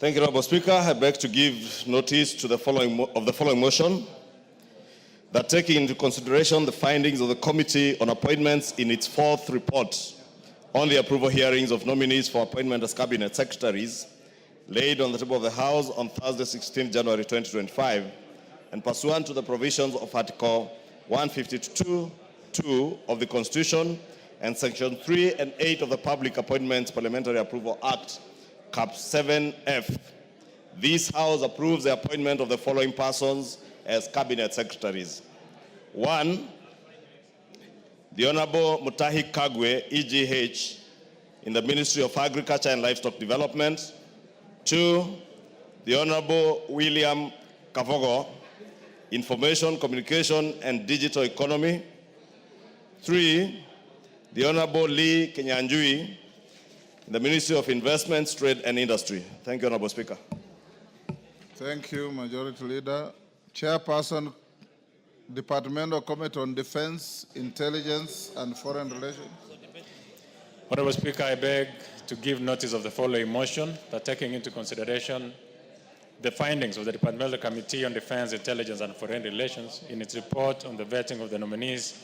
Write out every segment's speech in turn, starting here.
Thank you, Honorable Speaker. I beg to give notice to the following motion, that taking into consideration the findings of the Committee on Appointments in its fourth report on the approval hearings of nominees for appointment as Cabinet Secretaries, laid on the table of the House on Thursday, 16 January 2025, and pursuant to the provisions of Article 152(2) of the Constitution and Section 3 and 8 of the Public Appointments Parliamentary Approval Act, Cap 7F. This House approves the appointment of the following persons as Cabinet Secretaries. 1, the Honorable Mutahi Kagwe, EGH, in the Ministry of Agriculture and Livestock Development. 2, the Honorable William Kavogo, Information, Communication and Digital Economy. 3, the Honorable Lee Kenyanjui, in the Ministry of Investments, Trade and Industry. Thank you, Honorable Speaker. Thank you, Majority Leader. Chairperson, Departmental Committee on Defense, Intelligence and Foreign Relations. Honorable Speaker, I beg to give notice of the following motion, that taking into consideration the findings of the Departmental Committee on Defense, Intelligence and Foreign Relations in its report on the vetting of the nominees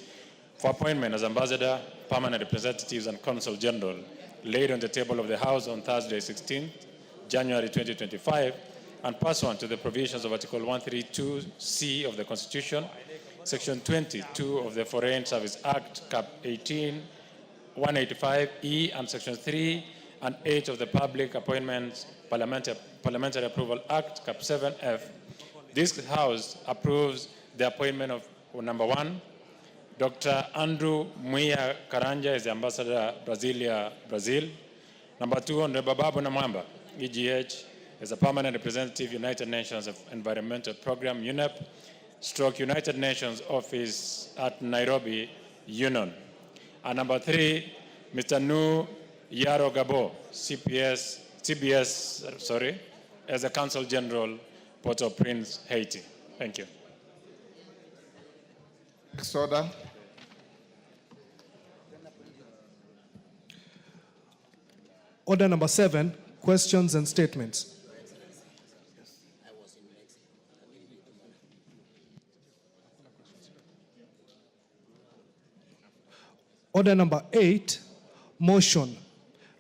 for appointment as Ambassador, Permanent Representatives and Consul General, laid on the table of the House on Thursday, 16th January 2025, and pursuant to the provisions of Article 132C of the Constitution, Section 22 of the Foreign Service Act, Cap 18, 185E, and Section 3 and 8 of the Public Appointments Parliamentary Approval Act, Cap 7F. This House approves the appointment of number 1, Dr. Andrew Muia Karanja as the Ambassador Brasilia, Brazil. Number 2, Honorable Babu Namwamba, EGH, as a Permanent Representative, United Nations Environmental Program, UNEP, stroke United Nations Office at Nairobi, Union. And number 3, Mr. Nu Yaro Gabo, CBS, as a Consul General, Port-au-Prince, Haiti. Thank you. Next order. Order number 7, questions and statements. Order number 8, motion.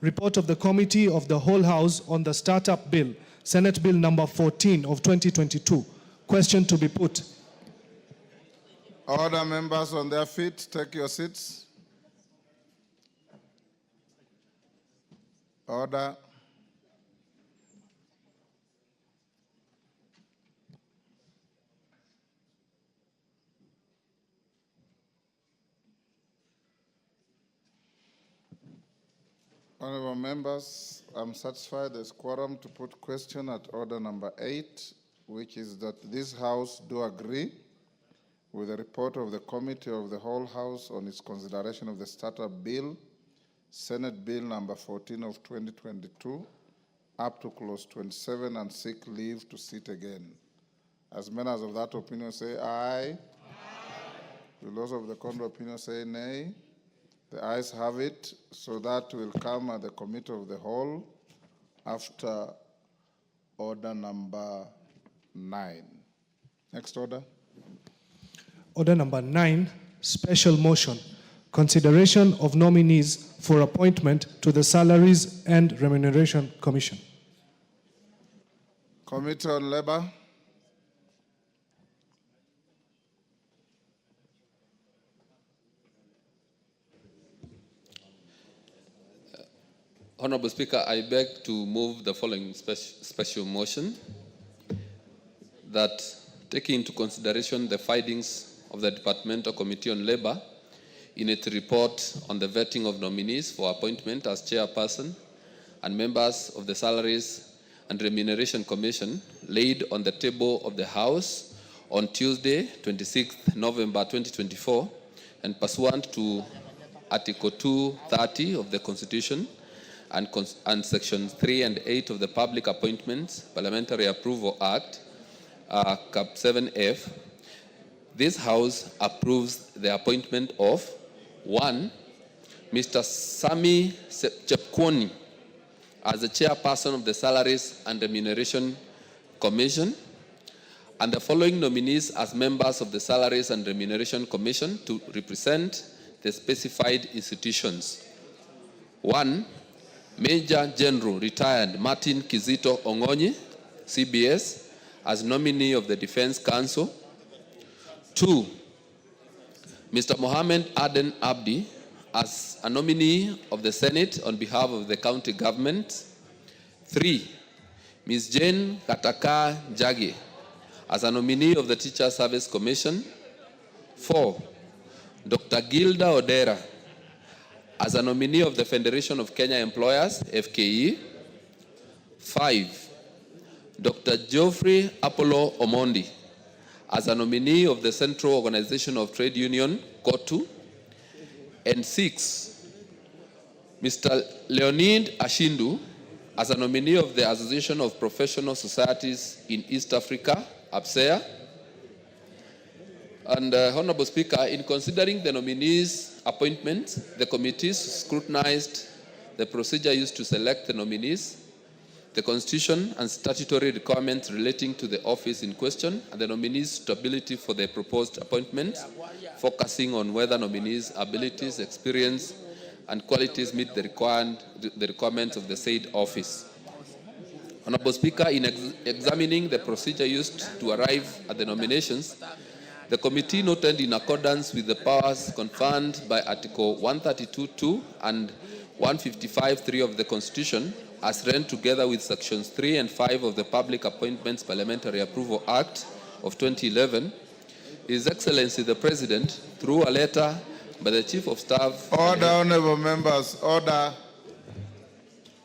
Report of the Committee of the Whole House on the Startup Bill, Senate Bill number 14 of 2022. Question to be put. Order, members on their feet, take your seats. Order. Honorable members, I'm satisfied there's quorum to put question at order number 8, which is that this House do agree with the report of the Committee of the Whole House on its consideration of the Startup Bill, Senate Bill number 14 of 2022, up to clause 27, and seek leave to sit again. As members of that opinion say aye. Aye. Will those of the contrary opinion say nay? The ayes have it, so that will come at the Committee of the Whole after order number 9. Next order. Order number 9, special motion. Consideration of nominees for appointment to the Salaries and Remuneration Commission. Committee on Labor. Honorable Speaker, I beg to move the following special motion, that taking into consideration the findings of the Departmental Committee on Labor in its report on the vetting of nominees for appointment as chairperson and members of the Salaries and Remuneration Commission, laid on the table of the House on Tuesday, 26th November 2024, and pursuant to Article 230 of the Constitution and Sections 3 and 8 of the Public Appointments Parliamentary Approval Act, Cap 7F, this House approves the appointment of 1, Mr. Sami Chepkwony as the chairperson of the Salaries and Remuneration Commission, and the following nominees as members of the Salaries and Remuneration Commission to represent the specified institutions. 1. Major General Retired Martin Kizito Ongonyi, CBS, as nominee of the Defense Council. 2. Mr. Mohammed Aden Abdi, as a nominee of the Senate on behalf of the county government. 3. Ms. Jane Kataka Jagi, as a nominee of the Teacher Service Commission. 4. Dr. Gilda Odera, as a nominee of the Federation of Kenya Employers, FKE. 5. Dr. Geoffrey Apollo Omondi, as a nominee of the Central Organization of Trade Union, COTU. And 6. Mr. Leonid Ashindu, as a nominee of the Association of Professional Societies in East Africa, APSEA. And Honorable Speaker, in considering the nominees' appointments, the committees scrutinized the procedure used to select the nominees, the constitution and statutory requirements relating to the office in question, and the nominees' suitability for the proposed appointments, focusing on whether nominees' abilities, experience, and qualities meet the requirements of the said office. Honorable Speaker, in examining the procedure used to arrive at the nominations, the committee noted, in accordance with the powers conferred by Article 132(2) and 155(3) of the Constitution, as read together with Sections 3 and 5 of the Public Appointments Parliamentary Approval Act of 2011, His Excellency the President, through a letter by the Chief of Staff... Order, honorable members, order.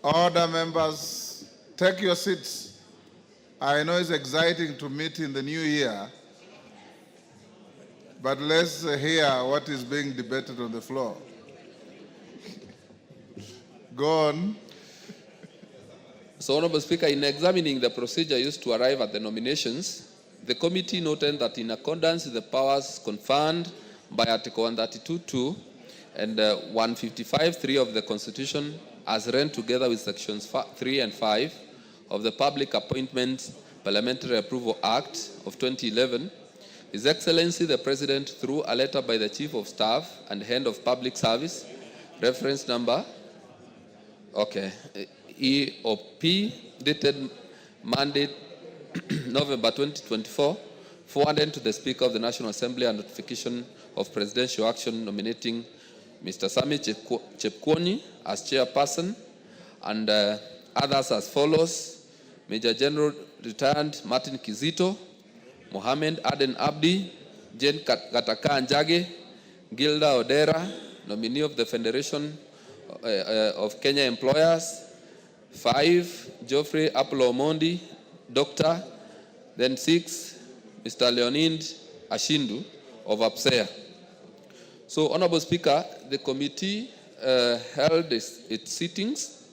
Order, members. Take your seats. I know it's exciting to meet in the new year, but let's hear what is being debated on the floor. Go on. So, Honorable Speaker, in examining the procedure used to arrive at the nominations, the committee noted that in accordance with the powers conferred by Article 132(2) and 155(3) of the Constitution, as read together with Sections 3 and 5 of the Public Appointments Parliamentary Approval Act of 2011, His Excellency the President, through a letter by the Chief of Staff and Head of Public Service, reference number, EOP, dated Monday, November 2024, forwarded to the Speaker of the National Assembly a notification of presidential action nominating Mr. Sami Chepkwony as chairperson, and others as follows: Major General Retired Martin Kizito, Mohammed Aden Abdi, Jane Kataka Njage, Gilda Odera, nominee of the Federation of Kenya Employers. 5, Geoffrey Apollo Omondi, Doctor. Then 6, Mr. Leonid Ashindu of APSEA. So, Honorable Speaker, the committee held its sittings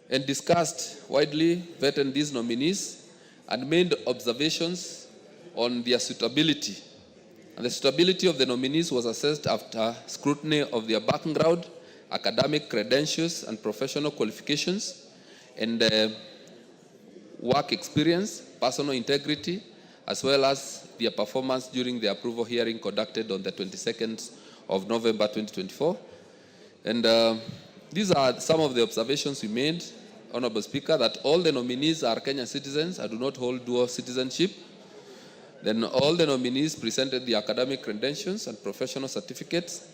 and discussed widely, vetted these nominees, and made observations on their suitability. And the suitability of the nominees was assessed after scrutiny of their background, academic credentials and professional qualifications, and work experience, personal integrity, as well as their performance during the approval hearing conducted on the 22nd of November 2024. And these are some of the observations we made, Honorable Speaker, that all the nominees are Kenyan citizens and do not hold dual citizenship. Then all the nominees presented the academic credentials and professional certificates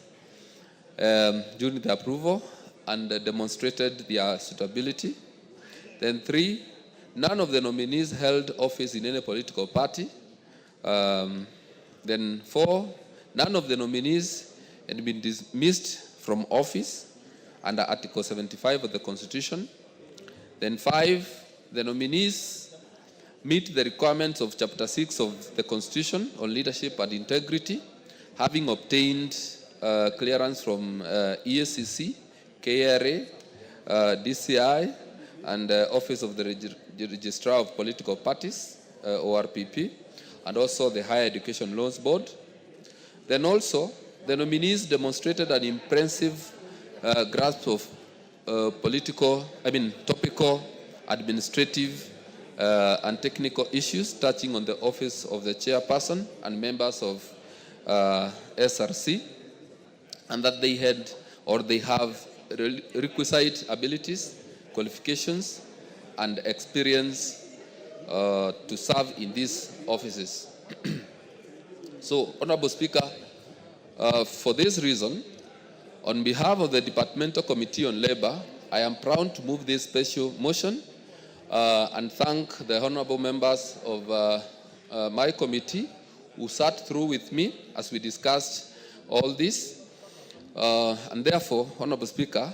during the approval and demonstrated their suitability. Then 3, none of the nominees held office in any political party. Then 4, none of the nominees had been dismissed from office under Article 75 of the Constitution. Then 5, the nominees meet the requirements of Chapter 6 of the Constitution on leadership and integrity, having obtained clearance from ESCC, KRA, DCI, and Office of the Registrar of Political Parties, ORPP, and also the Higher Education Loans Board. Then also, the nominees demonstrated an impressive grasp of topical, administrative, and technical issues touching on the office of the chairperson and members of SRC, and that they have requisite abilities, qualifications, and experience to serve in these offices. So, Honorable Speaker, for this reason, on behalf of the Departmental Committee on Labor, I am proud to move this special motion and thank the honorable members of my committee who sat through with me as we discussed all this. And therefore, Honorable Speaker,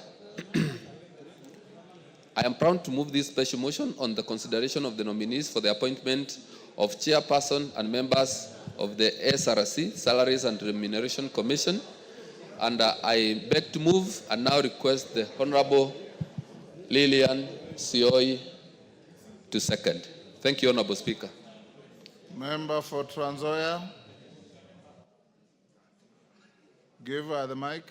I am proud to move this special motion on the consideration of the nominees for the appointment of chairperson and members of the SRC, Salaries and Remuneration Commission. And I beg to move and now request the Honorable Lilian Sioi to second. Thank you, Honorable Speaker. Member for Trans Nzoia. Give her the mic.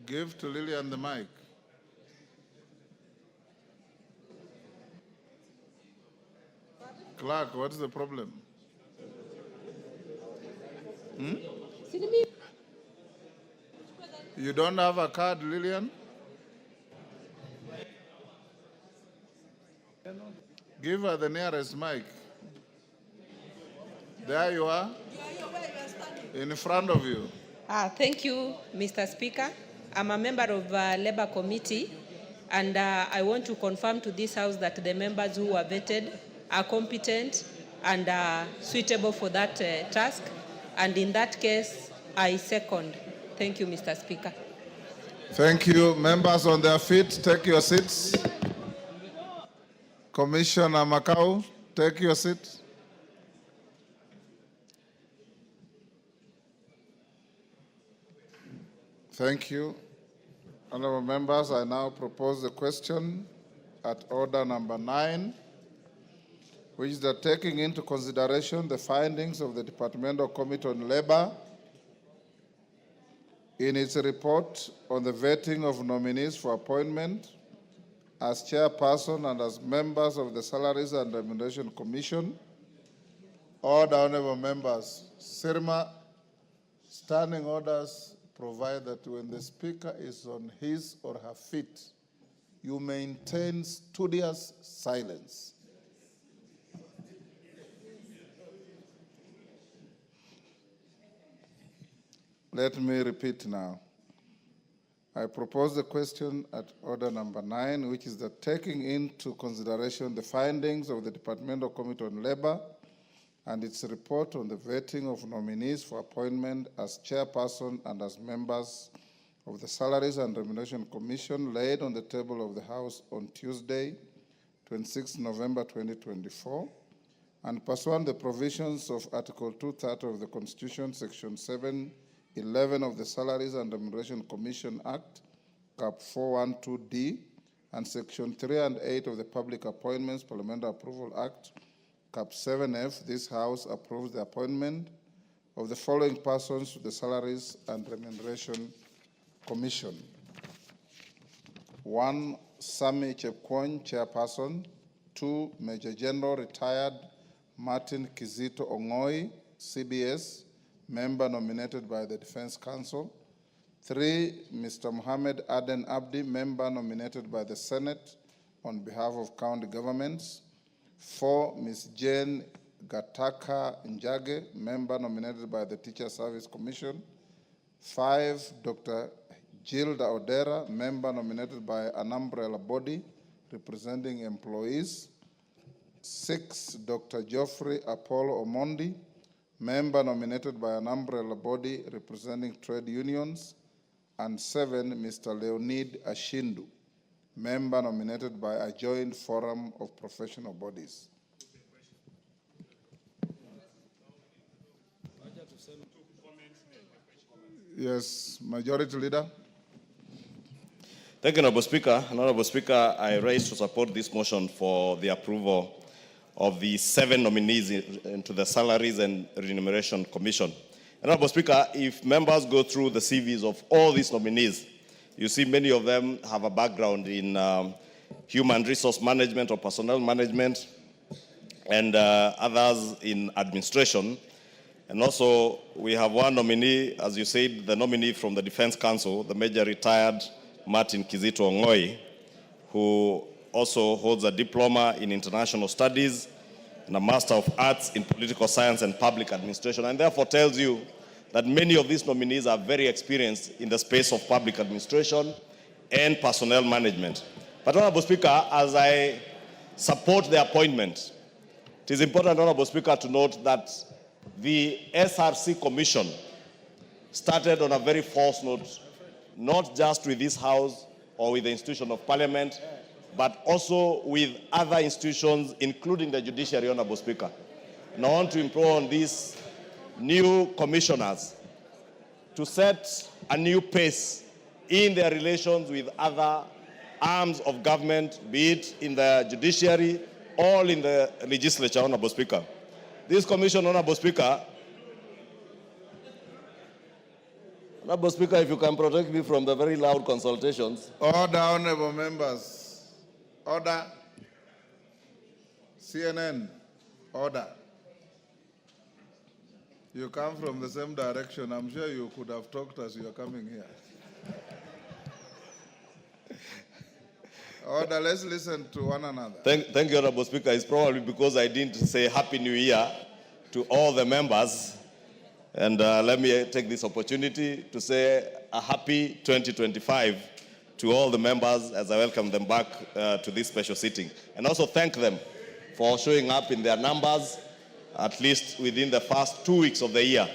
Give to Lillian the mic. Clark, what's the problem? You don't have a card, Lillian? Give her the nearest mic. There you are. In front of you. Thank you, Mr. Speaker. I'm a member of Labour Committee, and I want to confirm to this House that the members who are vetted are competent and suitable for that task. And in that case, I second. Thank you, Mr. Speaker. Thank you. Members on their feet, take your seats. Commissioner Makau, take your seat. Thank you. Honorable members, I now propose the question at order number 9, which is that taking into consideration the findings of the Departmental Committee on Labor in its report on the vetting of nominees for appointment as chairperson and as members of the Salaries and Remuneration Commission. Order, honorable members. Sirma, standing orders provide that when the speaker is on his or her feet, you maintain studious silence. Let me repeat now. I propose the question at order number 9, which is that taking into consideration the findings of the Departmental Committee on Labor and its report on the vetting of nominees for appointment as chairperson and as members of the Salaries and Remuneration Commission laid on the table of the House on Tuesday, 26 November 2024, and pursuant the provisions of Article 230 of the Constitution, Section 711 of the Salaries and Remuneration Commission Act, Cap 412D, and Section 3 and 8 of the Public Appointments Parliamentary Approval Act, Cap 7F, this House approves the appointment of the following persons to the Salaries and Remuneration Commission. 1, Sami Chepkwony, Chairperson. 2, Major General Retired Martin Kizito Ong'oi, CBS, Member nominated by the Defense Council. 3, Mr. Mohammed Aden Abdi, Member nominated by the Senate on behalf of county governments. 4, Ms. Jane Gataka Njage, Member nominated by the Teacher Service Commission. 5, Dr. Gilda Odera, Member nominated by an umbrella body representing employees. 6, Dr. Geoffrey Apollo Omondi, Member nominated by an umbrella body representing trade unions. And 7, Mr. Leonid Ashindu, Member nominated by a joint forum of professional bodies. Yes, Majority Leader. Thank you, Honorable Speaker. Honorable Speaker, I raise to support this motion for the approval of the 7 nominees into the Salaries and Remuneration Commission. Honorable Speaker, if members go through the CVs of all these nominees, you see many of them have a background in human resource management or personnel management, and others in administration. And also, we have one nominee, as you said, the nominee from the Defense Council, the Major Retired Martin Kizito Ong'oi, who also holds a diploma in international studies and a Master of Arts in political science and public administration, and therefore tells you that many of these nominees are very experienced in the space of public administration and personnel management. But, Honorable Speaker, as I support the appointment, it is important, Honorable Speaker, to note that the SRC Commission started on a very false note, not just with this House or with the institution of Parliament, but also with other institutions, including the judiciary, Honorable Speaker. And I want to implore on these new commissioners to set a new pace in their relations with other arms of government, be it in the judiciary or in the legislature, Honorable Speaker. This commission, Honorable Speaker, if you can protect me from the very loud consultations. Order, honorable members. Order. CNN, order. You come from the same direction. I'm sure you could have talked as you are coming here. Order, let's listen to one another. Thank you, Honorable Speaker. It's probably because I didn't say Happy New Year to all the members. And let me take this opportunity to say a happy 2025 to all the members as I welcome them back to this special sitting. And also thank them for showing up in their numbers, at least within the first 2 weeks of the year.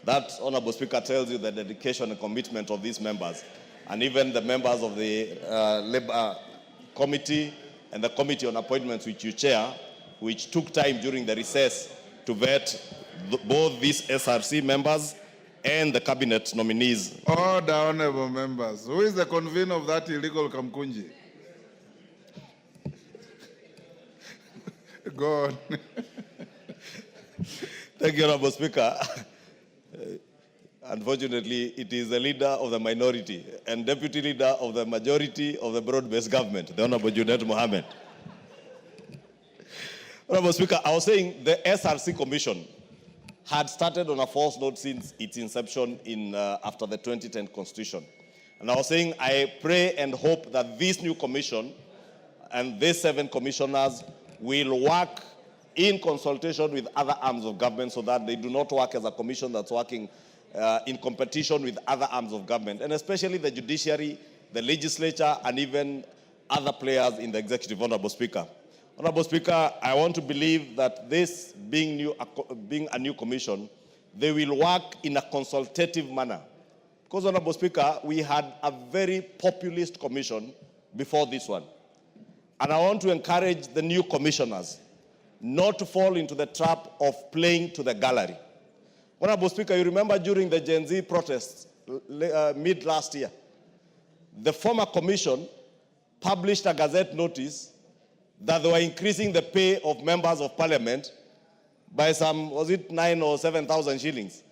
That, Honorable Speaker, tells you the dedication and commitment of these members. And even the members of the Labour Committee and the Committee on Appointments, which you chair, which took time during the recess to vet both these SRC members and the cabinet nominees. Order, honorable members. Who is the convener of that illegal Kamkunji? Go on. Thank you, Honorable Speaker. Unfortunately, it is the leader of the minority and deputy leader of the majority of the broad-based government, the Honorable Junet Mohammed. Honorable Speaker, I was saying the SRC Commission had started on a false note since its inception after the 2010 Constitution. And I was saying I pray and hope that this new commission and these 7 commissioners will work in consultation with other arms of government so that they do not work as a commission that's working in competition with other arms of government, and especially the judiciary, the legislature, and even other players in the executive, Honorable Speaker. Honorable Speaker, I want to believe that this being a new commission, they will work in a consultative manner. Because, Honorable Speaker, we had a very populist commission before this one. And I want to encourage the new commissioners not to fall into the trap of playing to the gallery. Honorable Speaker, you remember during the Gen Z protests mid last year, the former commission published a gazette notice that they were increasing the pay of members of parliament by some, was it 9,000 or 7,000 shillings?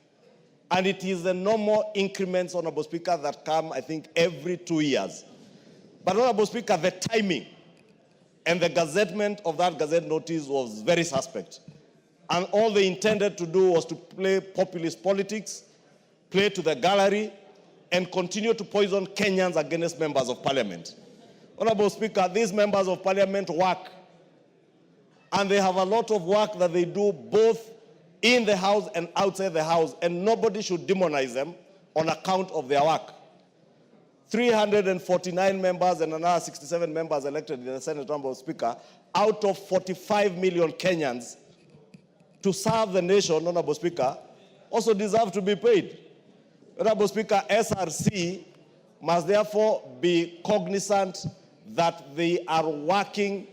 And it is the normal increments, Honorable Speaker, that come, I think, every 2 years. But, Honorable Speaker, the timing and the gazettement of that gazette notice was very suspect. And all they intended to do was to play populist politics, play to the gallery, and continue to poison Kenyans against members of parliament. Honorable Speaker, these members of parliament work, and they have a lot of work that they do both in the House and outside the House, and nobody should demonize them on account of their work. 349 members and another 67 members elected in the Senate, Honorable Speaker, out of 45 million Kenyans to serve the nation, Honorable Speaker, also deserve to be paid. Honorable Speaker, SRC must therefore be cognizant that they are working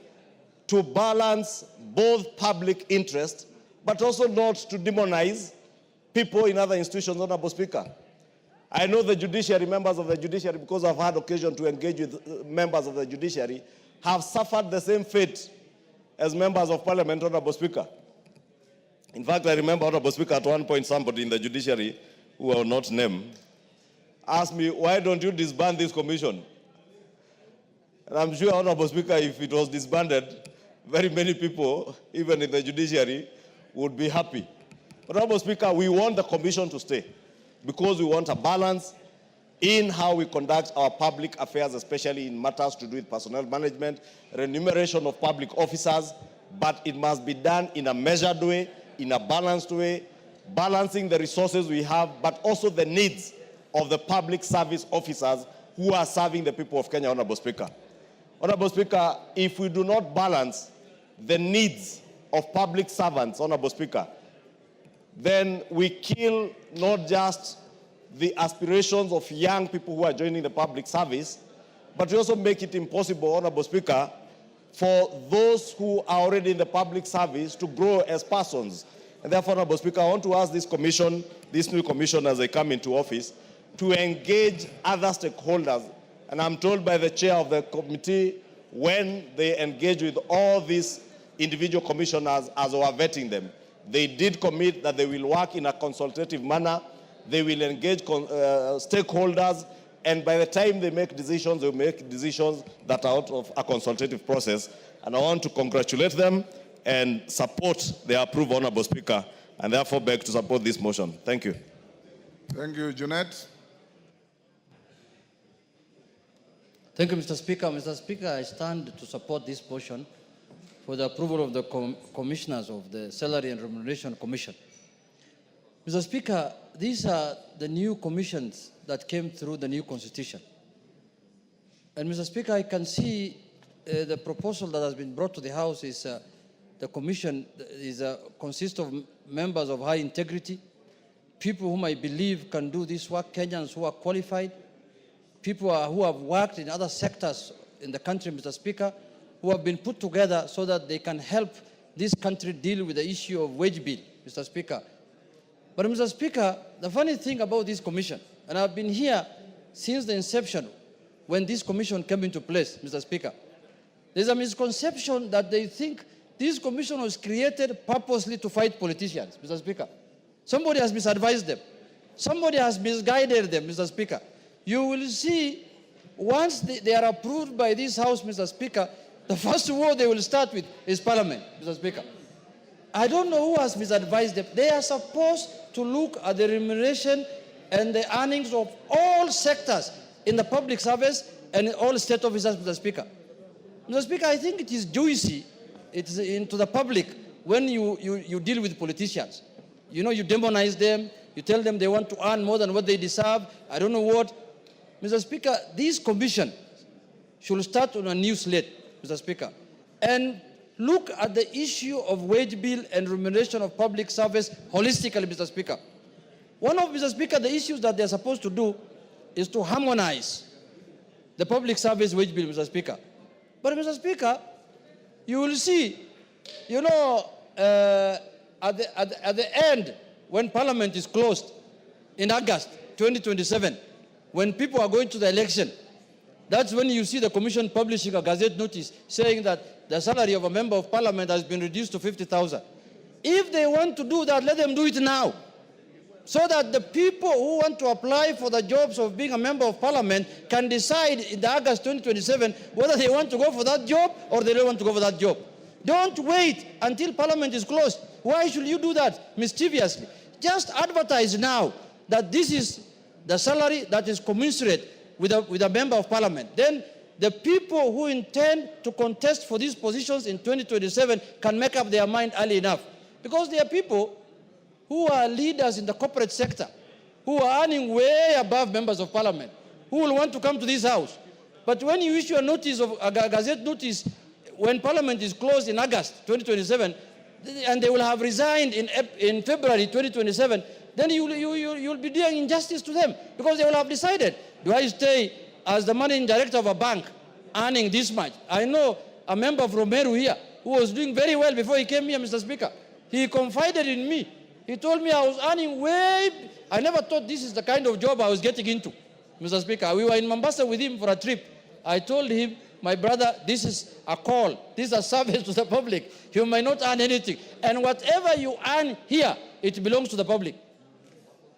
to balance both public interest, but also not to demonize people in other institutions, Honorable Speaker. I know the judiciary, members of the judiciary, because I've had occasion to engage with members of the judiciary, have suffered the same fate as members of parliament, Honorable Speaker. In fact, I remember, Honorable Speaker, at one point somebody in the judiciary, who I will not name, asked me, why don't you disband this commission? And I'm sure, Honorable Speaker, if it was disbanded, very many people, even in the judiciary, would be happy. But, Honorable Speaker, we want the commission to stay because we want a balance in how we conduct our public affairs, especially in matters to do with personnel management, remuneration of public officers, but it must be done in a measured way, in a balanced way, balancing the resources we have, but also the needs of the public service officers who are serving the people of Kenya, Honorable Speaker. Honorable Speaker, if we do not balance the needs of public servants, Honorable Speaker, then we kill not just the aspirations of young people who are joining the public service, but we also make it impossible, Honorable Speaker, for those who are already in the public service to grow as persons. And therefore, Honorable Speaker, I want to ask this commission, this new commission as they come into office, to engage other stakeholders. And I'm told by the chair of the committee, when they engage with all these individual commissioners as we are vetting them, they did commit that they will work in a consultative manner, they will engage stakeholders, and by the time they make decisions, they will make decisions that are out of a consultative process. And I want to congratulate them and support their approval, Honorable Speaker, and therefore beg to support this motion. Thank you. Thank you, Junet. Thank you, Mr. Speaker. Mr. Speaker, I stand to support this motion for the approval of the commissioners of the Salary and Remuneration Commission. Mr. Speaker, these are the new commissions that came through the new constitution. And Mr. Speaker, I can see the proposal that has been brought to the House is the commission consists of members of high integrity, people whom I believe can do this work, Kenyans who are qualified, people who have worked in other sectors in the country, Mr. Speaker, who have been put together so that they can help this country deal with the issue of wage bill, Mr. Speaker. But Mr. Speaker, the funny thing about this commission, and I've been here since the inception when this commission came into place, Mr. Speaker, there's a misconception that they think this commission was created purposely to fight politicians, Mr. Speaker. Somebody has misadvised them. Somebody has misguided them, Mr. Speaker. You will see, once they are approved by this House, Mr. Speaker, the first war they will start with is Parliament, Mr. Speaker. I don't know who has misadvised them. They are supposed to look at the remuneration and the earnings of all sectors in the public service and in all state officers, Mr. Speaker. Mr. Speaker, I think it is juicy, it's into the public when you deal with politicians. You know, you demonize them, you tell them they want to earn more than what they deserve, I don't know what. Mr. Speaker, this commission should start on a new slate, Mr. Speaker, and look at the issue of wage bill and remuneration of public service holistically, Mr. Speaker. One of, Mr. Speaker, the issues that they're supposed to do is to harmonize the public service wage bill, Mr. Speaker. But, Mr. Speaker, you will see, you know, at the end, when Parliament is closed in August 2027, when people are going to the election, that's when you see the Commission publishing a Gazette notice saying that the salary of a member of Parliament has been reduced to 50,000. If they want to do that, let them do it now, so that the people who want to apply for the jobs of being a member of Parliament can decide in the August 2027 whether they want to go for that job or they don't want to go for that job. Don't wait until Parliament is closed. Why should you do that mischievously? Just advertise now that this is the salary that is commensurate with a member of Parliament. Then the people who intend to contest for these positions in 2027 can make up their mind early enough. Because there are people who are leaders in the corporate sector, who are earning way above members of Parliament, who will want to come to this House. But when you issue a notice, of a Gazette notice, when Parliament is closed in August 2027, and they will have resigned in February 2027, then you'll be doing injustice to them, because they will have decided, do I stay as the managing director of a bank earning this much? I know a member from Meru here who was doing very well before he came here, Mr. Speaker. He confided in me. He told me I was earning I never thought this is the kind of job I was getting into, Mr. Speaker. We were in Mombasa with him for a trip, I told him, my brother, this is a call. This is a service to the public. You may not earn anything. And whatever you earn here, it belongs to the public.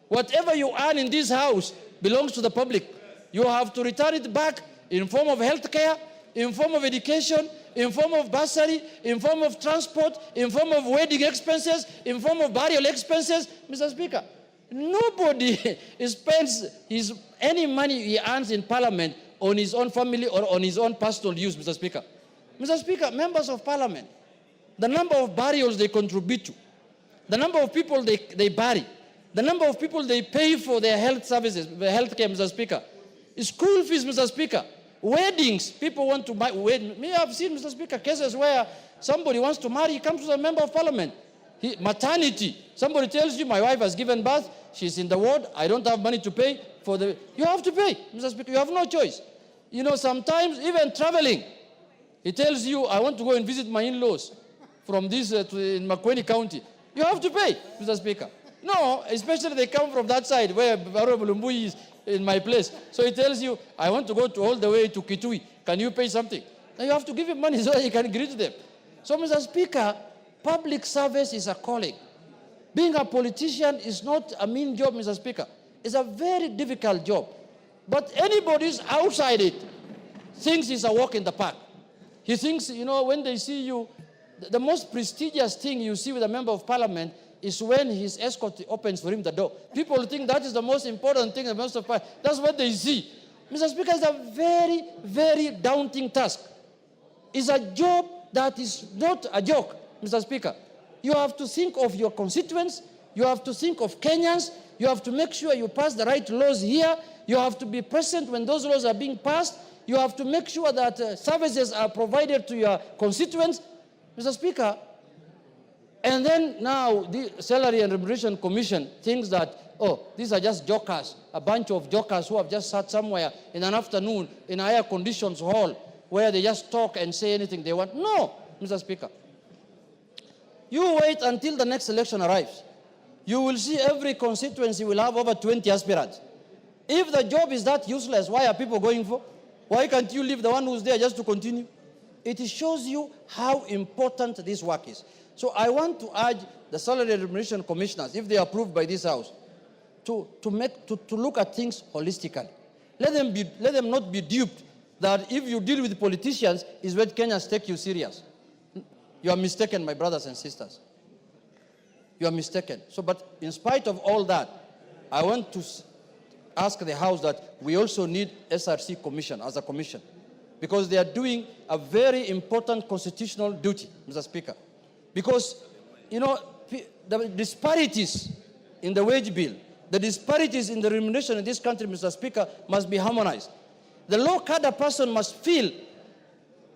Whatever you earn in this house belongs to the public. You have to return it back in form of health care, in form of education, in form of bursary, in form of transport, in form of wedding expenses, in form of burial expenses. Mr. Speaker, nobody spends any money he earns in Parliament on his own family or on his own personal use, Mr. Speaker. Mr. Speaker, members of Parliament, the number of burials they contribute to, the number of people they bury, the number of people they pay for their health services, their health care, Mr. Speaker, school fees, Mr. Speaker, weddings, people want to buy weddings. Me, I've seen, Mr. Speaker, cases where somebody wants to marry, he comes to a member of Parliament. Maternity, somebody tells you, my wife has given birth, she's in the ward, I don't have money to pay for the... You have to pay, Mr. Speaker, you have no choice. You know, sometimes even traveling, he tells you, I want to go and visit my in-laws from this in Makueni County. You have to pay, Mr. Speaker. No, especially they come from that side where Honorable Mbui is in my place. So he tells you, I want to go all the way to Kitui. Can you pay something? Now you have to give him money so that he can greet them. So, Mr. Speaker, public service is a calling. Being a politician is not a mean job, Mr. Speaker. It's a very difficult job. But anybody who's outside it thinks it's a walk in the park. He thinks, you know, when they see you, the most prestigious thing you see with a member of Parliament is when his escort opens for him the door. People think that is the most important thing in the most of Parliament. That's what they see. Mr. Speaker, it's a very, very daunting task. It's a job that is not a joke, Mr. Speaker. You have to think of your constituents. You have to think of Kenyans. You have to make sure you pass the right laws here. You have to be present when those laws are being passed. You have to make sure that services are provided to your constituents, Mr. Speaker. And then now the Salary and Remuneration Commission thinks that, oh, these are just jokers, a bunch of jokers who have just sat somewhere in an afternoon in a air conditioned hall where they just talk and say anything they want. No, Mr. Speaker. You wait until the next election arrives. You will see every constituency will have over 20 aspirants. If the job is that useless, why are people going for? Why can't you leave the one who's there just to continue? It shows you how important this work is. So I want to urge the Salary and Remuneration Commissioners, if they are approved by this House, to look at things holistically. Let them not be duped that if you deal with politicians, is when Kenyans take you serious. You are mistaken, my brothers and sisters. You are mistaken. So, but in spite of all that, I want to ask the House that we also need SRC Commission as a commission, because they are doing a very important constitutional duty, Mr. Speaker. Because, you know, the disparities in the wage bill, the disparities in the remuneration in this country, Mr. Speaker, must be harmonized. The low-cadre person must feel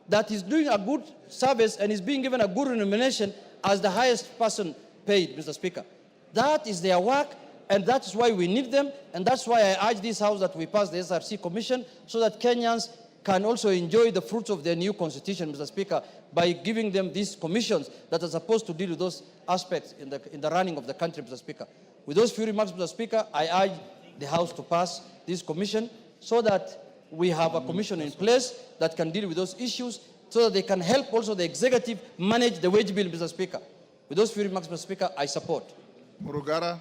that he's doing a good service and is being given a good remuneration as the highest person paid, Mr. Speaker. That is their work, and that's why we need them, and that's why I urge this House that we pass the SRC Commission so that Kenyans can also enjoy the fruits of their new constitution, Mr. Speaker, by giving them these commissions that are supposed to deal with those aspects in the running of the country, Mr. Speaker. With those few remarks, Mr. Speaker, I urge the House to pass this commission so that we have a commission in place that can deal with those issues so that they can help also the executive manage the wage bill, Mr. Speaker. With those few remarks, Mr. Speaker, I support. Murugara.